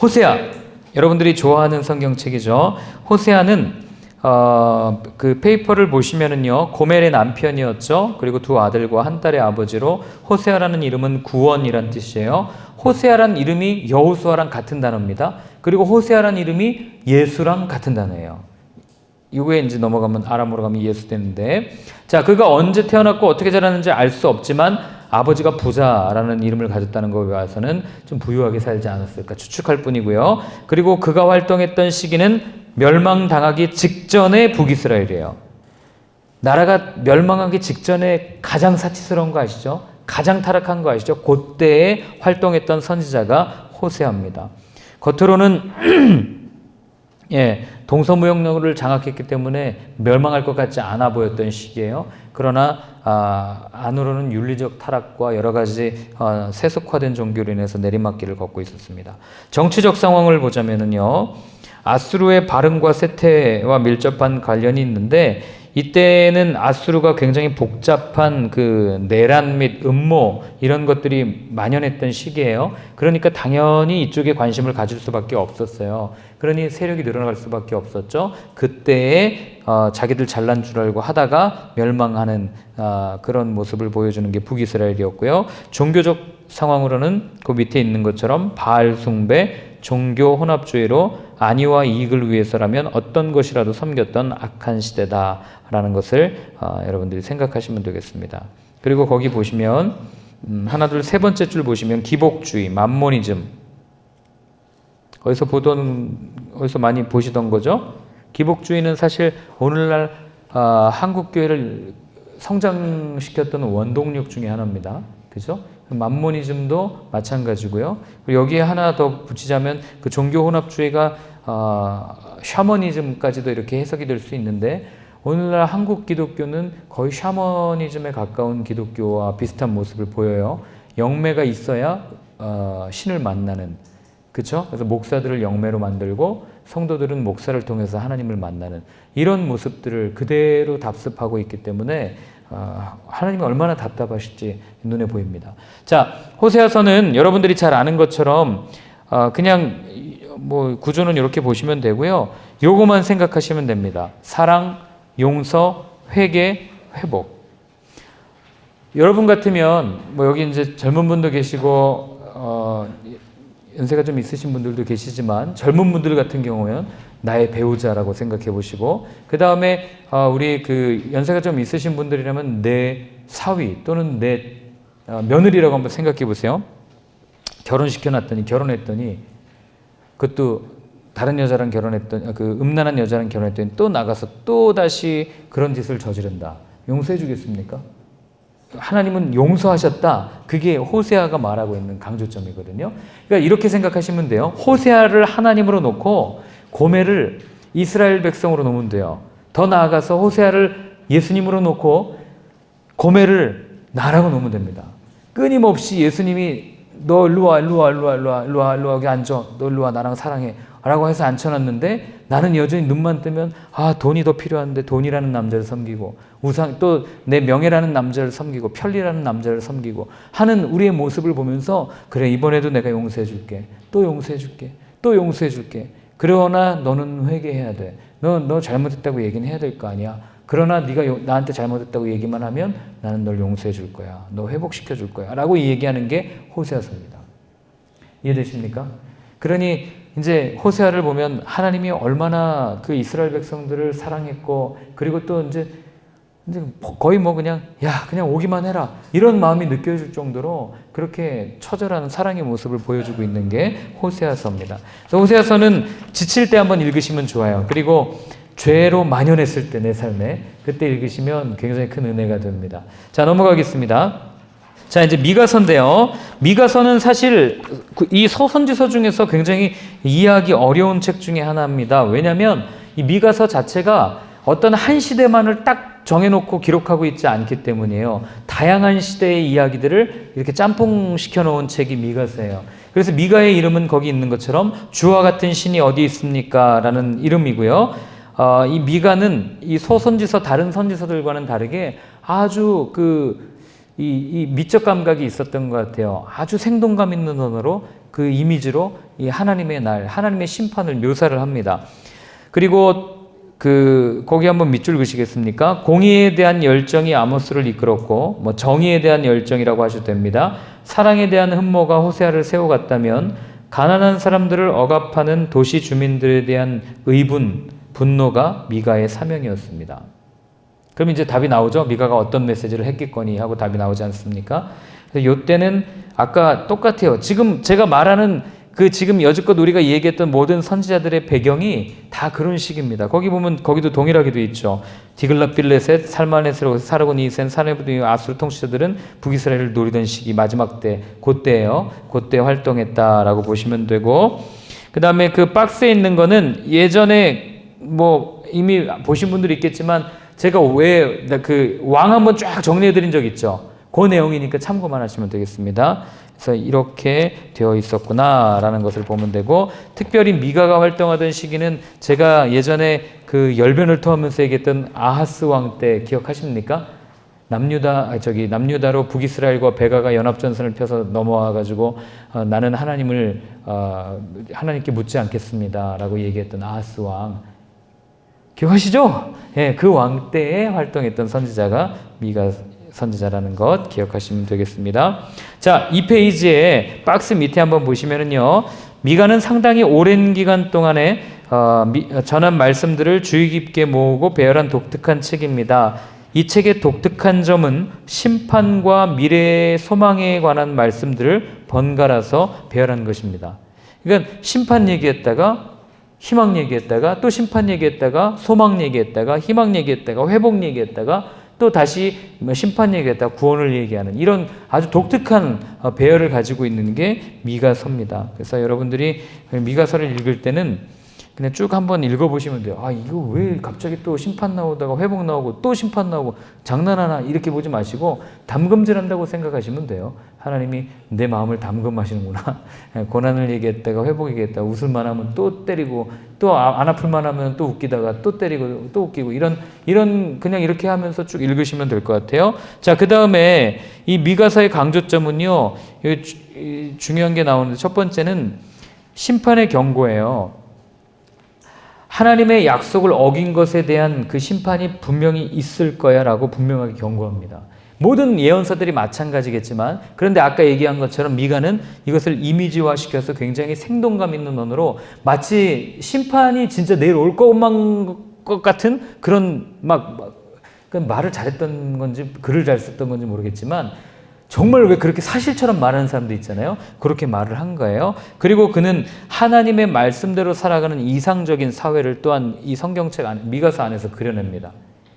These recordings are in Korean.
호세아, 여러분들이 좋아하는 성경책이죠. 호세아는 그 페이퍼를 보시면은요, 고멜의 남편이었죠. 그리고 두 아들과 한 딸의 아버지로, 호세아라는 이름은 구원이란 뜻이에요. 호세아란 이름이 여호수아랑 같은 단어입니다. 그리고 호세아란 이름이 예수랑 같은 단어예요. 이후에 이제 넘어가면 아람으로 가면 예수 되는데, 자, 그가 언제 태어났고 어떻게 자랐는지 알 수 없지만 아버지가 부자라는 이름을 가졌다는 거에 와서는 좀 부유하게 살지 않았을까 추측할 뿐이고요. 그리고 그가 활동했던 시기는 멸망당하기 직전의 북이스라엘이에요. 나라가 멸망하기 직전에 가장 사치스러운 거 아시죠? 가장 타락한 거 아시죠? 그때에 활동했던 선지자가 호세아입니다. 겉으로는 동서무역로를 장악했기 때문에 멸망할 것 같지 않아 보였던 시기예요. 그러나 안으로는 윤리적 타락과 여러 가지 세속화된 종교로 인해서 내리막길을 걷고 있었습니다. 정치적 상황을 보자면은요, 아수르의 발흥과 쇠퇴와 밀접한 관련이 있는데, 이때는 아수르가 굉장히 복잡한 그 내란 및 음모 이런 것들이 만연했던 시기예요. 그러니까 당연히 이쪽에 관심을 가질 수밖에 없었어요. 그러니 세력이 늘어날 수밖에 없었죠. 그때에 자기들 잘난 줄 알고 하다가 멸망하는 그런 모습을 보여주는 게 북이스라엘이었고요. 종교적 상황으로는 그 밑에 있는 것처럼 바알 숭배, 종교 혼합주의로 안위와 이익을 위해서라면 어떤 것이라도 섬겼던 악한 시대다라는 것을 여러분들이 생각하시면 되겠습니다. 그리고 거기 보시면 하나, 둘, 세 번째 줄 보시면 기복주의, 맘모니즘, 어디서 많이 보시던 거죠? 기복주의는 사실 오늘날 한국 교회를 성장시켰던 원동력 중에 하나입니다. 그죠? 맘모니즘도 마찬가지고요. 그리고 여기에 하나 더 붙이자면 그 종교 혼합주의가 샤머니즘까지도 이렇게 해석이 될 수 있는데, 오늘날 한국 기독교는 거의 샤머니즘에 가까운 기독교와 비슷한 모습을 보여요. 영매가 있어야 신을 만나는, 그렇죠? 그래서 목사들을 영매로 만들고 성도들은 목사를 통해서 하나님을 만나는 이런 모습들을 그대로 답습하고 있기 때문에 하나님이 얼마나 답답하실지 눈에 보입니다. 자, 호세아서는 여러분들이 잘 아는 것처럼 그냥 뭐 구조는 이렇게 보시면 되고요. 요거만 생각하시면 됩니다. 사랑, 용서, 회개, 회복. 여러분 같으면 뭐 여기 이제 젊은 분도 계시고 연세가 좀 있으신 분들도 계시지만, 젊은 분들 같은 경우는 나의 배우자라고 생각해 보시고, 그 다음에 우리 그 연세가 좀 있으신 분들이라면 내 사위 또는 내 며느리라고 한번 생각해 보세요. 결혼했더니 그것도 다른 여자랑 결혼했더니, 그 음란한 여자랑 결혼했더니 또 나가서 또 다시 그런 짓을 저지른다. 용서해 주겠습니까? 하나님은 용서하셨다. 그게 호세아가 말하고 있는 강조점이거든요. 그러니까 이렇게 생각하시면 돼요. 호세아를 하나님으로 놓고 고멜을 이스라엘 백성으로 놓으면 돼요. 더 나아가서 호세아를 예수님으로 놓고 고멜을 나라고 놓으면 됩니다. 끊임없이 예수님이 너 일로 와, 여기 앉아. 너 일로 와, 나랑 사랑해. 라고 해서 앉혀놨는데, 나는 여전히 눈만 뜨면 돈이 더 필요한데 돈이라는 남자를 섬기고, 우상, 또 내 명예라는 남자를 섬기고, 편리라는 남자를 섬기고 하는 우리의 모습을 보면서, 그래, 이번에도 내가 용서해 줄게. 또 용서해 줄게. 또 용서해 줄게. 그러나 너는 회개해야 돼. 너 잘못했다고 얘기는 해야 될 거 아니야. 그러나 네가 나한테 잘못했다고 얘기만 하면 나는 널 용서해 줄 거야. 너 회복시켜 줄 거야. 라고 얘기하는 게 호세아서입니다. 이해되십니까? 그러니 이제 호세아를 보면 하나님이 얼마나 그 이스라엘 백성들을 사랑했고, 그리고 또 이제 거의 뭐 그냥 오기만 해라, 이런 마음이 느껴질 정도로 그렇게 처절한 사랑의 모습을 보여주고 있는 게 호세아서입니다. 그래서 호세아서는 지칠 때 한번 읽으시면 좋아요. 그리고 죄로 만연했을 때, 내 삶에 그때 읽으시면 굉장히 큰 은혜가 됩니다. 자, 넘어가겠습니다. 자, 이제 미가서인데요. 미가서는 사실 이 서선지서 중에서 굉장히 이해하기 어려운 책 중에 하나입니다. 왜냐하면 이 미가서 자체가 어떤 한 시대만을 딱 정해놓고 기록하고 있지 않기 때문이에요. 다양한 시대의 이야기들을 이렇게 짬뽕 시켜놓은 책이 미가서예요. 그래서 미가의 이름은 거기 있는 것처럼 주와 같은 신이 어디 있습니까? 라는 이름이고요. 이 미가는 이 소선지서 다른 선지서들과는 다르게 아주 이 미적 감각이 있었던 것 같아요. 아주 생동감 있는 언어로 그 이미지로 이 하나님의 날, 하나님의 심판을 묘사를 합니다. 그리고 거기 한번 밑줄 그시겠습니까? 공의에 대한 열정이 아모스를 이끌었고, 뭐 정의에 대한 열정이라고 하셔도 됩니다. 사랑에 대한 흠모가 호세아를 세워갔다면, 가난한 사람들을 억압하는 도시 주민들에 대한 의분, 분노가 미가의 사명이었습니다. 그럼 이제 답이 나오죠? 미가가 어떤 메시지를 했겠거니 하고 답이 나오지 않습니까? 그래서 요때는 아까 똑같아요. 지금 제가 말하는 지금 여지껏 우리가 얘기했던 모든 선지자들의 배경이 다 그런 식입니다. 거기 보면 거기도 동일하게 돼 있죠. 디글랏빌레셋, 살마네스로 사르고니센, 사네부드, 아수르 통치자들은 북이스라엘을 노리던 시기 마지막 때, 그때예요. 그때 활동했다라고 보시면 되고, 그 다음에 그 박스에 있는 거는 예전에 뭐 이미 보신 분들이 있겠지만 제가 왜 왕 한번 쫙 정리해드린 적 있죠. 그 내용이니까 참고만 하시면 되겠습니다. 그래서 이렇게 되어 있었구나라는 것을 보면 되고, 특별히 미가가 활동하던 시기는 제가 예전에 그 열변을 토하면서 얘기했던 아하스 왕 때 기억하십니까? 남유다로 북이스라엘과 베가가 연합전선을 펴서 넘어와가지고 나는 하나님께 묻지 않겠습니다라고 얘기했던 아하스 왕 기억하시죠? 예, 그 왕 때에 활동했던 선지자가 미가 선지자라는 것 기억하시면 되겠습니다. 자, 이 페이지에 박스 밑에 한번 보시면은요, 미가는 상당히 오랜 기간 동안에 전한 말씀들을 주의 깊게 모으고 배열한 독특한 책입니다. 이 책의 독특한 점은 심판과 미래의 소망에 관한 말씀들을 번갈아서 배열한 것입니다. 그러니까 심판 얘기했다가 희망 얘기했다가 또 심판 얘기했다가 소망 얘기했다가 희망 얘기했다가 회복 얘기했다가 또 다시 심판 얘기했다가 구원을 얘기하는 이런 아주 독특한 배열을 가지고 있는 게 미가서입니다. 그래서 여러분들이 미가서를 읽을 때는 그냥 쭉 한번 읽어보시면 돼요. 아, 이거 왜 갑자기 또 심판 나오다가 회복 나오고 또 심판 나오고 장난하나 이렇게 보지 마시고 담금질한다고 생각하시면 돼요. 하나님이 내 마음을 담금하시는구나. 고난을 얘기했다가 회복 얘기했다가 웃을만 하면 또 때리고 또 안 아플만 하면 또 웃기다가 또 때리고 또 웃기고 이런 그냥 이렇게 하면서 쭉 읽으시면 될 것 같아요. 자, 그 다음에 이 미가서의 강조점은요, 중요한 게 나오는데 첫 번째는 심판의 경고예요. 하나님의 약속을 어긴 것에 대한 그 심판이 분명히 있을 거야 라고 분명하게 경고합니다. 모든 예언서들이 마찬가지겠지만, 그런데 아까 얘기한 것처럼 미가는 이것을 이미지화시켜서 굉장히 생동감 있는 언어로 마치 심판이 진짜 내일 올 것만 같은 그런 말을 잘했던 건지 글을 잘 썼던 건지 모르겠지만 정말 왜 그렇게 사실처럼 말하는 사람도 있잖아요. 그렇게 말을 한 거예요. 그리고 그는 하나님의 말씀대로 살아가는 이상적인 사회를 또한 이 성경책 안에, 미가서 안에서 그려냅니다.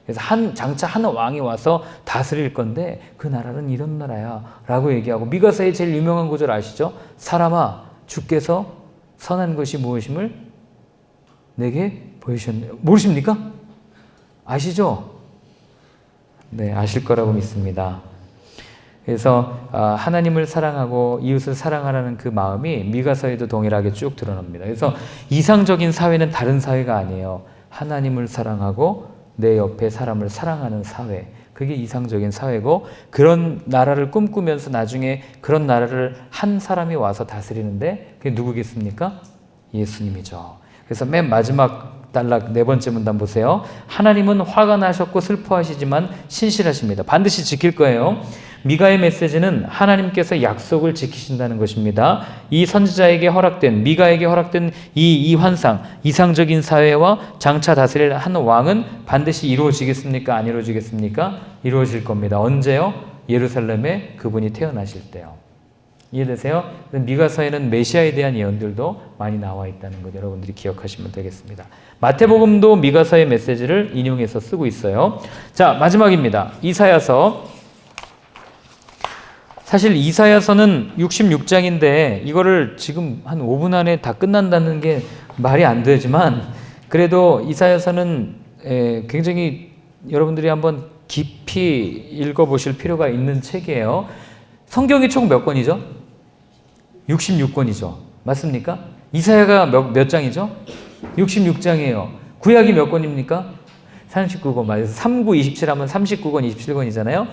그래서 장차 한 왕이 와서 다스릴 건데 그 나라는 이런 나라야 라고 얘기하고, 미가서의 제일 유명한 구절 아시죠? 사람아, 주께서 선한 것이 무엇임을 내게 보이셨네. 모르십니까? 아시죠? 네, 아실 거라고 믿습니다. 그래서 하나님을 사랑하고 이웃을 사랑하라는 그 마음이 미가서에도 동일하게 쭉 드러납니다. 그래서 이상적인 사회는 다른 사회가 아니에요. 하나님을 사랑하고 내 옆에 사람을 사랑하는 사회, 그게 이상적인 사회고, 그런 나라를 꿈꾸면서 나중에 그런 나라를 한 사람이 와서 다스리는데 그게 누구겠습니까? 예수님이죠. 그래서 맨 마지막 단락 네 번째 문단 보세요. 하나님은 화가 나셨고 슬퍼하시지만 신실하십니다. 반드시 지킬 거예요. 미가의 메시지는 하나님께서 약속을 지키신다는 것입니다. 이 선지자에게 허락된, 미가에게 허락된 이 환상, 이상적인 사회와 장차 다스릴 한 왕은 반드시 이루어지겠습니까? 안 이루어지겠습니까? 이루어질 겁니다. 언제요? 예루살렘에 그분이 태어나실 때요. 이해되세요? 미가서에는 메시아에 대한 예언들도 많이 나와 있다는 것 여러분들이 기억하시면 되겠습니다. 마태복음도 미가서의 메시지를 인용해서 쓰고 있어요. 자, 마지막입니다. 이사야서. 사실 이사야서는 66장인데 이거를 지금 한 5분 안에 다 끝난다는 게 말이 안 되지만, 그래도 이사야서는 굉장히 여러분들이 한번 깊이 읽어보실 필요가 있는 책이에요. 성경이 총 몇 권이죠? 66권이죠. 맞습니까? 이사야가 몇 장이죠? 66장이에요. 구약이 몇 권입니까? 39권 맞아요. 39, 27 하면 39권, 27권이잖아요.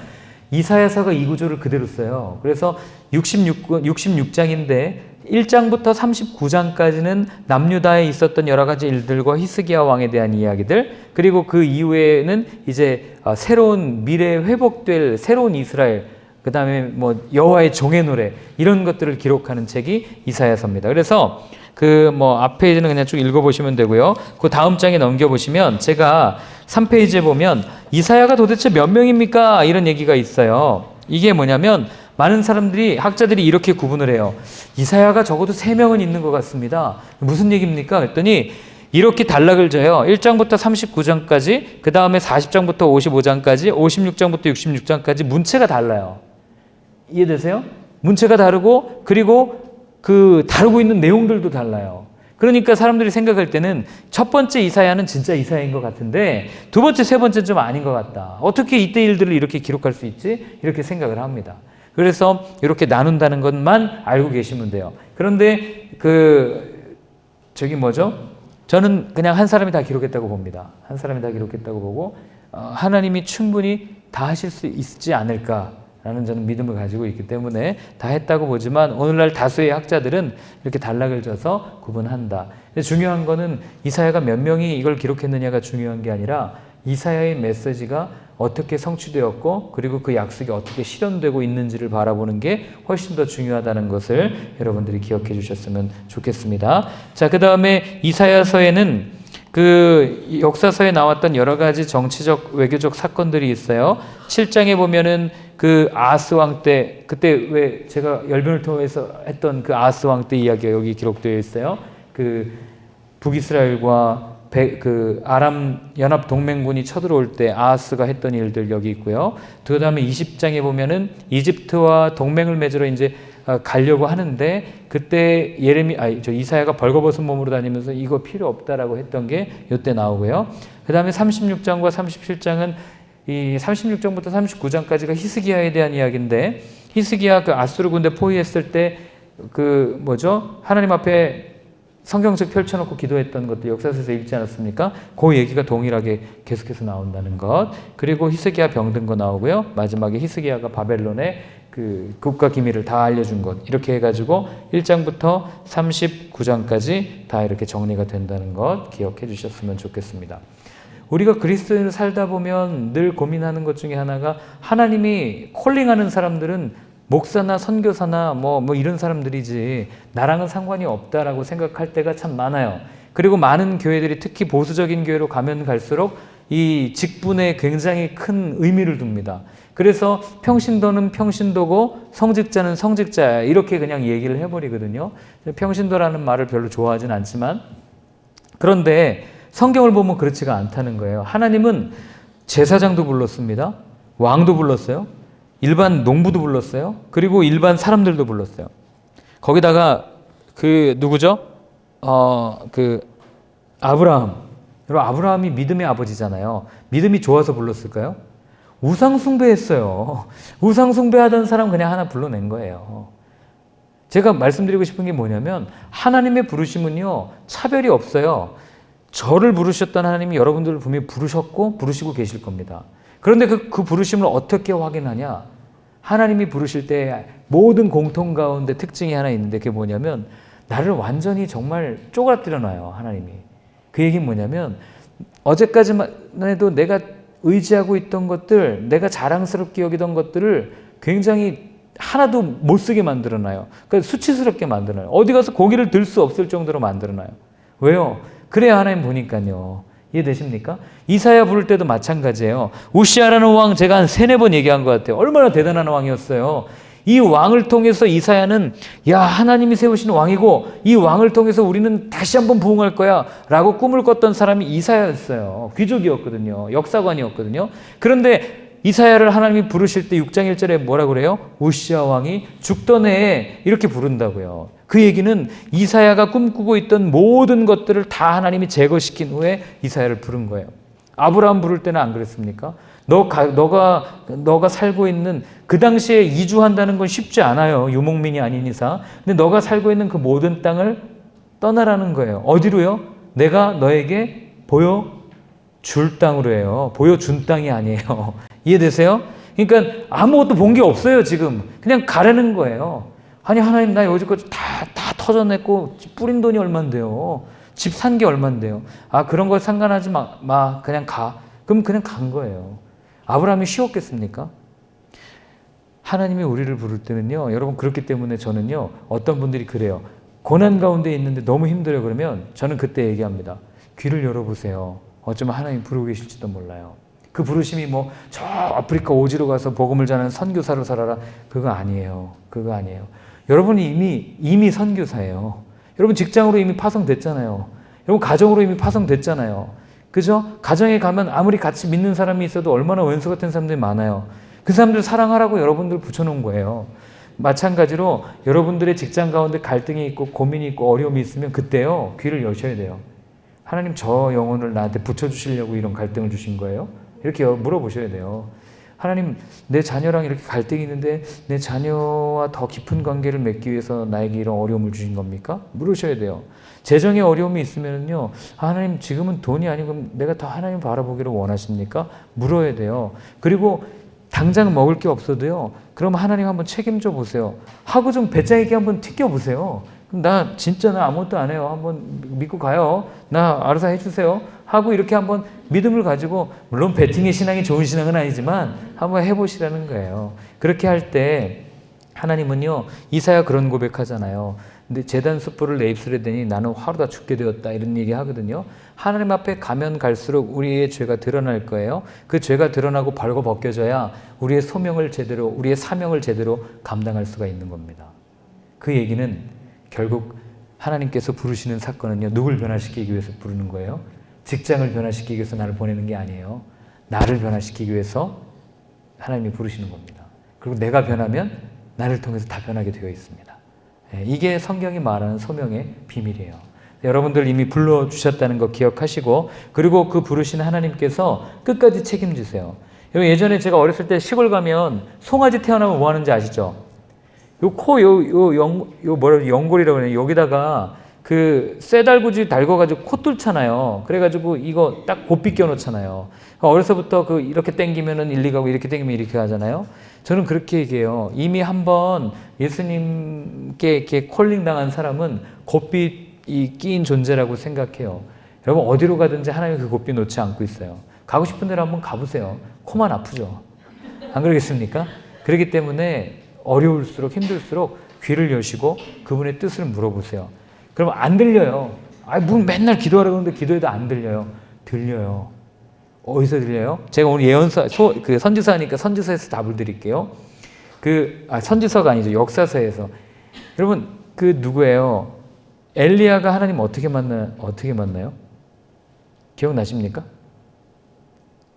이사야서가 이 구조를 그대로 써요. 그래서 66장인데 1장부터 39장까지는 남유다에 있었던 여러 가지 일들과 히스기야 왕에 대한 이야기들, 그리고 그 이후에는 이제 새로운 미래에 회복될 새로운 이스라엘, 그 다음에 뭐 여호와의 종의 노래, 이런 것들을 기록하는 책이 이사야서입니다. 그래서 그 뭐 앞페이지는 그냥 쭉 읽어보시면 되고요. 그 다음 장에 넘겨보시면 제가 3페이지에 보면 이사야가 도대체 몇 명입니까? 이런 얘기가 있어요. 이게 뭐냐면 많은 사람들이, 학자들이 이렇게 구분을 해요. 이사야가 적어도 3명은 있는 것 같습니다. 무슨 얘기입니까? 그랬더니 이렇게 단락을 져요. 1장부터 39장까지, 그 다음에 40장부터 55장까지, 56장부터 66장까지 문체가 달라요. 이해되세요? 문체가 다르고, 그리고 그 다루고 있는 내용들도 달라요. 그러니까 사람들이 생각할 때는 첫 번째 이사야는 진짜 이사야인 것 같은데 두 번째, 세 번째는 좀 아닌 것 같다. 어떻게 이때 일들을 이렇게 기록할 수 있지? 이렇게 생각을 합니다. 그래서 이렇게 나눈다는 것만 알고 계시면 돼요. 그런데 저는 그냥 한 사람이 다 기록했다고 봅니다. 한 사람이 다 기록했다고 보고 하나님이 충분히 다 하실 수 있지 않을까라는 저는 믿음을 가지고 있기 때문에 다 했다고 보지만 오늘날 다수의 학자들은 이렇게 단락을 져서 구분한다. 근데 중요한 거는 이사야가 몇 명이 이걸 기록했느냐가 중요한 게 아니라 이사야의 메시지가 어떻게 성취되었고 그리고 그 약속이 어떻게 실현되고 있는지를 바라보는 게 훨씬 더 중요하다는 것을 여러분들이 기억해 주셨으면 좋겠습니다. 자, 그 다음에 이사야서에는 그 역사서에 나왔던 여러 가지 정치적 외교적 사건들이 있어요. 7장에 보면은 그 아하스 왕 때, 그때 왜 제가 열변을 통해서 했던 그 아하스 왕 때 이야기가 여기 기록되어 있어요. 그 북이스라엘과 그 아람 연합 동맹군이 쳐들어올 때 아하스가 했던 일들 여기 있고요. 그 다음에 20장에 보면은 이집트와 동맹을 맺으러 이제 가려고 하는데 그때 이사야가 벌거벗은 몸으로 다니면서 이거 필요 없다라고 했던 게 이때 나오고요. 그 다음에 36장과 37장은 이 36장부터 39장까지가 히스기야에 대한 이야기인데 히스기야 그 아수르 군대 포위했을 때 하나님 앞에 성경책 펼쳐놓고 기도했던 것들 역사서에서 읽지 않았습니까? 그 얘기가 동일하게 계속해서 나온다는 것. 그리고 히스기야 병든 거 나오고요. 마지막에 히스기야가 바벨론의 그 국가 기밀을 다 알려준 것. 이렇게 해가지고 1장부터 39장까지 다 이렇게 정리가 된다는 것 기억해 주셨으면 좋겠습니다. 우리가 그리스도인을 살다 보면 늘 고민하는 것 중에 하나가 하나님이 콜링하는 사람들은 목사나 선교사나 뭐 이런 사람들이지 나랑은 상관이 없다라고 생각할 때가 참 많아요. 그리고 많은 교회들이 특히 보수적인 교회로 가면 갈수록 이 직분에 굉장히 큰 의미를 둡니다. 그래서 평신도는 평신도고 성직자는 성직자야 이렇게 그냥 얘기를 해버리거든요. 평신도라는 말을 별로 좋아하진 않지만 그런데 성경을 보면 그렇지가 않다는 거예요. 하나님은 제사장도 불렀습니다. 왕도 불렀어요. 일반 농부도 불렀어요. 그리고 일반 사람들도 불렀어요. 거기다가 누구죠? 아브라함. 여러분, 아브라함이 믿음의 아버지잖아요. 믿음이 좋아서 불렀을까요? 우상 숭배했어요. 우상 숭배하던 사람 그냥 하나 불러낸 거예요. 제가 말씀드리고 싶은 게 뭐냐면 하나님의 부르심은요. 차별이 없어요. 저를 부르셨던 하나님이 여러분들을 분명히 부르시고 계실 겁니다. 그런데 그 부르심을 어떻게 확인하냐? 하나님이 부르실 때 모든 공통 가운데 특징이 하나 있는데 그게 뭐냐면 나를 완전히 정말 쪼그라뜨려 놔요. 하나님이. 그 얘기는 뭐냐면 어제까지만 해도 내가 의지하고 있던 것들, 내가 자랑스럽게 여기던 것들을 굉장히 하나도 못 쓰게 만들어 놔요. 그러니까 수치스럽게 만들어 놔요. 어디 가서 고개를 들 수 없을 정도로 만들어 놔요. 왜요? 그래야 하나님 보니까요. 이해되십니까? 이사야 부를 때도 마찬가지예요. 우시아라는 왕 제가 한 3-4번 얘기한 것 같아요. 얼마나 대단한 왕이었어요. 이 왕을 통해서 이사야는 하나님이 세우신 왕이고 이 왕을 통해서 우리는 다시 한번 부흥할 거야 라고 꿈을 꿨던 사람이 이사야였어요. 귀족이었거든요. 역사관이었거든요. 그런데 이사야를 하나님이 부르실 때 6장 1절에 뭐라고 그래요? 우시아 왕이 죽던 해에 이렇게 부른다고요. 그 얘기는 이사야가 꿈꾸고 있던 모든 것들을 다 하나님이 제거시킨 후에 이사야를 부른 거예요. 아브라함 부를 때는 안 그랬습니까? 너가 살고 있는 그 당시에 이주한다는 건 쉽지 않아요. 유목민이 아닌 이상. 근데 너가 살고 있는 그 모든 땅을 떠나라는 거예요. 어디로요? 내가 너에게 보여줄 땅으로 해요. 보여준 땅이 아니에요. 이해되세요? 그러니까 아무것도 본 게 없어요, 지금. 그냥 가라는 거예요. 아니, 하나님, 나 여지껏 다 터져냈고, 뿌린 돈이 얼만데요. 집 산 게 얼만데요. 아, 그런 걸 상관하지 마. 그냥 가. 그럼 그냥 간 거예요. 아브라함이 쉬웠겠습니까? 하나님이 우리를 부를 때는요, 여러분, 그렇기 때문에 저는요, 어떤 분들이 그래요. 고난 가운데 있는데 너무 힘들어요. 그러면 저는 그때 얘기합니다. 귀를 열어보세요. 어쩌면 하나님 부르고 계실지도 몰라요. 그 부르심이 뭐 저 아프리카 오지로 가서 복음을 전하는 선교사로 살아라. 그거 아니에요. 그거 아니에요. 여러분이 이미 선교사예요. 여러분 직장으로 이미 파송됐잖아요. 여러분 가정으로 이미 파송됐잖아요. 그죠? 가정에 가면 아무리 같이 믿는 사람이 있어도 얼마나 왼수 같은 사람들이 많아요. 그 사람들 사랑하라고 여러분들 붙여놓은 거예요. 마찬가지로 여러분들의 직장 가운데 갈등이 있고 고민이 있고 어려움이 있으면 그때요, 귀를 여셔야 돼요. 하나님, 저 영혼을 나한테 붙여주시려고 이런 갈등을 주신 거예요? 이렇게 물어보셔야 돼요. 하나님, 내 자녀랑 이렇게 갈등이 있는데 내 자녀와 더 깊은 관계를 맺기 위해서 나에게 이런 어려움을 주신 겁니까? 물으셔야 돼요. 재정에 어려움이 있으면요, 하나님, 지금은 돈이 아니고 내가 더 하나님 바라보기를 원하십니까? 물어야 돼요. 그리고 당장 먹을 게 없어도요, 그럼 하나님 한번 책임져 보세요. 하고 좀 배짱있게 한번 튀겨 보세요. 나 진짜 나 아무것도 안 해요. 한번 믿고 가요. 나 알아서 해주세요. 하고 이렇게 한번 믿음을 가지고, 물론 배팅의 신앙이 좋은 신앙은 아니지만 한번 해보시라는 거예요. 그렇게 할 때 하나님은요, 이사야 그런 고백하잖아요. 근데 제단 숯불을 내 입술에 대니 나는 화로 다 죽게 되었다, 이런 얘기 하거든요. 하나님 앞에 가면 갈수록 우리의 죄가 드러날 거예요. 그 죄가 드러나고 벌거 벗겨져야 우리의 소명을 제대로, 우리의 사명을 제대로 감당할 수가 있는 겁니다. 그 얘기는 결국 하나님께서 부르시는 사건은요, 누굴 변화시키기 위해서 부르는 거예요? 직장을 변화시키기 위해서 나를 보내는 게 아니에요. 나를 변화시키기 위해서 하나님이 부르시는 겁니다. 그리고 내가 변하면 나를 통해서 다 변하게 되어 있습니다. 이게 성경이 말하는 소명의 비밀이에요. 여러분들 이미 불러주셨다는 거 기억하시고, 그리고 그 부르신 하나님께서 끝까지 책임지세요. 예전에 제가 어렸을 때 시골 가면 송아지 태어나면 뭐 하는지 아시죠? 연골이라고 그러네요. 여기다가 그 쇠달구지 달궈가지고 코 뚫잖아요. 그래가지고 이거 딱 곱비 껴놓잖아요. 어려서부터 그 이렇게 당기면은 일리 가고 이렇게 당기면 이렇게 가잖아요. 저는 그렇게 얘기해요. 이미 한번 예수님께 이렇게 콜링 당한 사람은 곱비 끼인 존재라고 생각해요. 여러분 어디로 가든지 하나님 그 곱비 놓지 않고 있어요. 가고 싶은 데로 한번 가보세요. 코만 아프죠. 안 그러겠습니까? 그렇기 때문에 어려울수록 힘들수록 귀를 여시고 그분의 뜻을 물어보세요. 그러면 안 들려요. 맨날 기도하라고 하는데 기도해도 안 들려요. 들려요. 어디서 들려요? 제가 오늘 선지서하니까 선지서에서 답을 드릴게요. 선지서가 아니죠. 역사서에서. 여러분, 누구예요? 엘리야가 하나님 어떻게 만나요? 기억나십니까?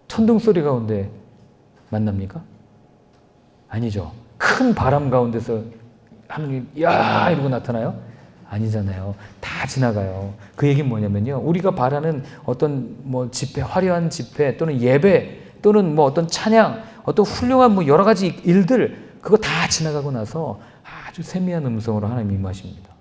천둥 소리 가운데 만납니까? 아니죠. 큰 바람 가운데서 하나님, 야! 이러고 나타나요? 아니잖아요. 다 지나가요. 그 얘기는 뭐냐면요. 우리가 바라는 어떤 집회, 화려한 집회 또는 예배 또는 어떤 찬양, 어떤 훌륭한 여러 가지 일들, 그거 다 지나가고 나서 아주 세미한 음성으로 하나님 임하십니다.